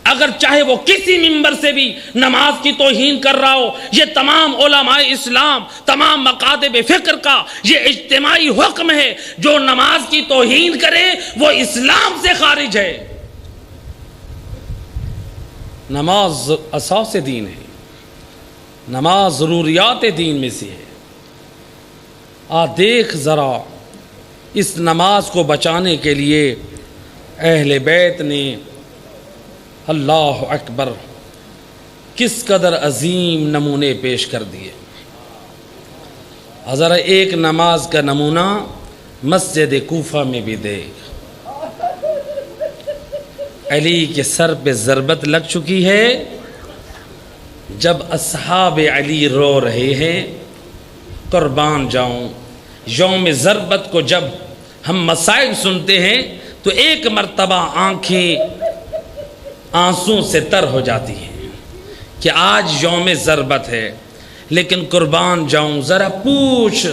اگر چاہے وہ کسی منبر سے بھی نماز کی توہین کر رہا ہو، یہ تمام علماء اسلام، تمام مکاتب فکر کا یہ اجتماعی حکم ہے، جو نماز کی توہین کرے وہ اسلام سے خارج ہے۔ نماز اساس دین ہے، نماز ضروریات دین میں سے ہے۔ دیکھ ذرا اس نماز کو بچانے کے لیے اہل بیت نے اللہ اکبر کس قدر عظیم نمونے پیش کر دیے۔ ذرا ایک نماز کا نمونہ مسجد کوفہ میں بھی دیکھ۔ علی کے سر پہ ضربت لگ چکی ہے، جب اصحاب علی رو رہے ہیں، قربان جاؤں یوم ضربت کو جب ہم مسائل سنتے ہیں تو ایک مرتبہ آنکھیں آنسوں سے تر ہو جاتی ہیں کہ آج یوم ضربت ہے، لیکن قربان جاؤں ذرا پوچھ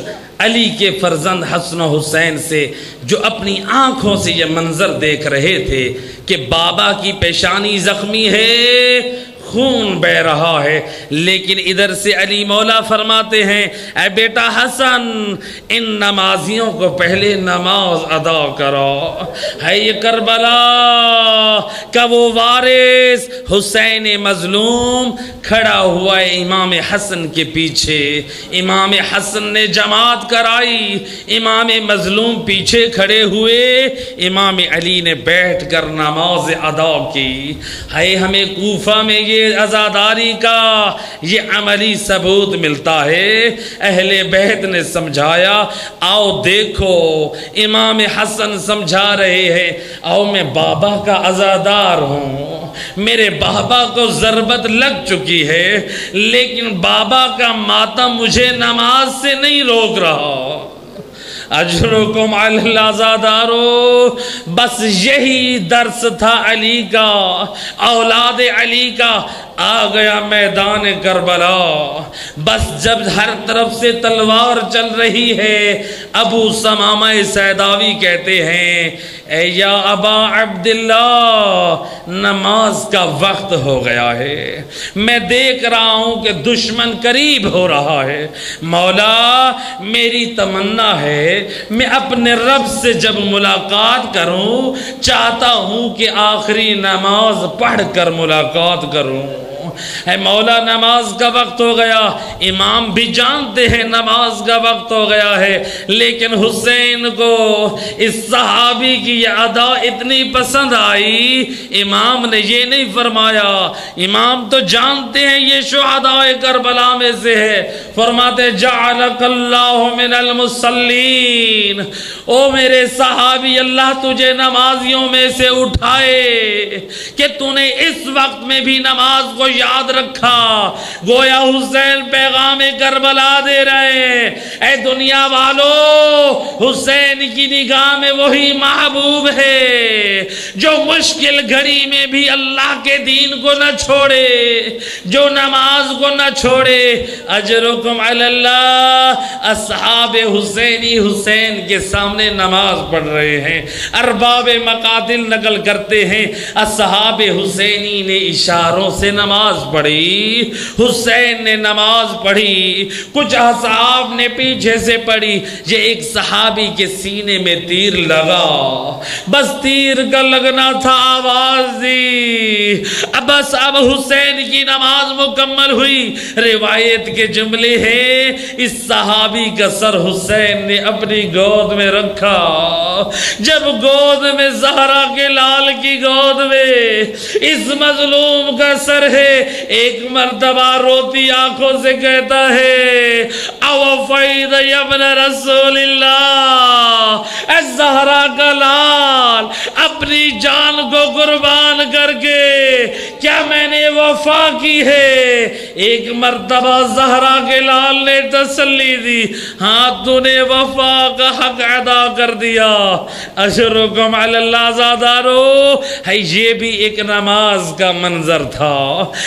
علی کے فرزند حسن و حسین سے، جو اپنی آنکھوں سے یہ منظر دیکھ رہے تھے کہ بابا کی پیشانی زخمی ہے، خون بہ رہا ہے، لیکن ادھر سے علی مولا فرماتے ہیں اے بیٹا حسن، ان نمازیوں کو پہلے نماز ادا کرو۔ ہے یہ کربلا کا وہ وارث حسین مظلوم کھڑا ہوا ہے امام حسن کے پیچھے، امام حسن نے جماعت کرائی، امام مظلوم پیچھے کھڑے ہوئے، امام علی نے بیٹھ کر نماز ادا کی۔ ہے ہمیں کوفہ میں یہ عزاداری کا یہ عملی ثبوت ملتا ہے۔ اہل بیت نے سمجھایا، آؤ دیکھو امام حسن سمجھا رہے ہیں، آؤ میں بابا کا عزادار ہوں، میرے بابا کو ضربت لگ چکی ہے، لیکن بابا کا ماتم مجھے نماز سے نہیں روک رہا۔ اجرکم علی العزادارو، بس یہی درس تھا علی کا، اولاد علی کا۔ آ گیا میدان کربلا، بس جب ہر طرف سے تلوار چل رہی ہے، ابو ثمامہ سیداوی کہتے ہیں اے یا ابا عبداللہ، نماز کا وقت ہو گیا ہے، میں دیکھ رہا ہوں کہ دشمن قریب ہو رہا ہے، مولا میری تمنا ہے میں اپنے رب سے جب ملاقات کروں چاہتا ہوں کہ آخری نماز پڑھ کر ملاقات کروں۔ اے مولا نماز کا وقت ہو گیا، امام بھی جانتے ہیں نماز کا وقت ہو گیا ہے، لیکن حسین کو اس صحابی کی یہ ادا اتنی پسند آئی، امام نے یہ نہیں فرمایا، امام تو جانتے ہیں یہ شہداء کربلا میں سے ہے، فرماتے جعلک اللہ من المصلین، او میرے صحابی اللہ تجھے نمازیوں میں سے اٹھائے کہ تو نے اس وقت میں بھی نماز کو یاد رکھا۔ گویا حسین پیغام کربلا دے رہے ہیں، اے دنیا والو، حسین کی نگاہ میں وہی محبوب ہے جو مشکل گھڑی میں بھی اللہ کے دین کو نہ چھوڑے، جو نماز کو نہ چھوڑے۔ اجرکم علی اللہ، اصحاب حسینی حسین کے سامنے نماز پڑھ رہے ہیں۔ ارباب مقاتل نقل کرتے ہیں اصحاب حسینی نے اشاروں سے نماز پڑھی، حسین نے نماز پڑھی، کچھ اصحاب نے پیچھے سے پڑھی۔ یہ ایک صحابی کے سینے میں تیر لگا، بس تیر کا لگنا تھا، آواز دی، بس اب حسین کی نماز مکمل ہوئی۔ روایت کے جملے ہیں، اس صحابی کا سر حسین نے اپنی گود میں رکھا۔ جب گود میں زہرا کے لال کی گود میں اس مظلوم کا سر ہے، ایک مرتبہ روتی آنکھوں سے کہتا ہے، اوفید ابن رسول اللہ، اے زہرا کا لال، اپنی جان کو قربان کر کے کیا میں نے وفا کی ہے؟ ایک مرتبہ زہرا کے لال نے تسلی دی، ہاں تو نے وفا کا حق ادا کر دیا۔ اشرکم علی اللہ زادارو، ہے یہ بھی ایک نماز کا منظر تھا،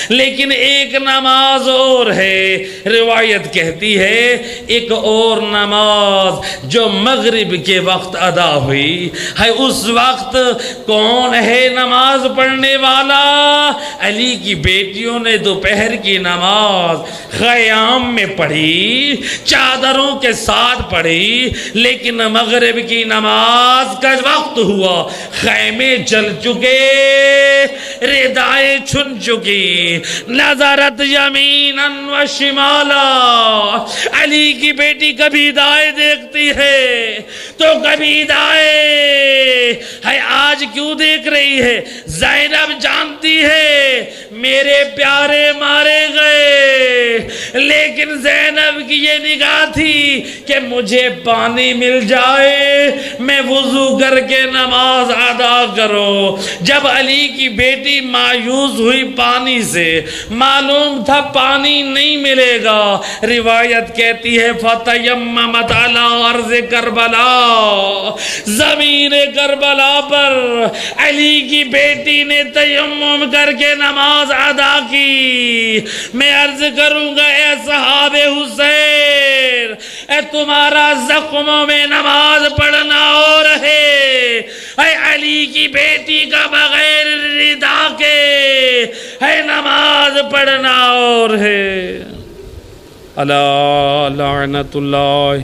لیکن ایک نماز اور ہے۔ روایت کہتی ہے ایک اور نماز جو مغرب کے وقت ادا ہوئی ہے، اس وقت کون ہے نماز پڑھنے والا؟ علی کی بیٹیوں نے دوپہر کی نماز خیام میں پڑھی، چادروں کے ساتھ پڑھی، لیکن مغرب کی نماز کا وقت ہوا، خیمے جل چکے، ردائیں چھن چکی، نظرت یمینا و شمالا۔ علی کی بیٹی کبھی دائیں دیکھتی ہے تو کبھی دائیں، ہے آج کیوں دیکھ رہی ہے؟ زینب جانتی ہے میرے پیارے مارے گئے، لیکن زینب کی یہ نگاہ تھی کہ مجھے پانی مل جائے، میں وضو کر کے نماز ادا کرو۔ جب علی کی بیٹی مایوس ہوئی پانی سے، معلوم تھا پانی نہیں ملے گا، روایت کہتی ہے فتیممت علی ارض کربلا، زمین کربلا پر علی کی بیٹی نے تیمم کر کے نماز ادا کی۔ میں عرض کروں گا اے صحاب حسین، اے تمہارا زخموں میں نماز پڑھنا اور ہے، اے علی کی بیٹی کا بغیر ردا کے ہے نماز پڑھنا اور ہے۔ الا لعنت اللہ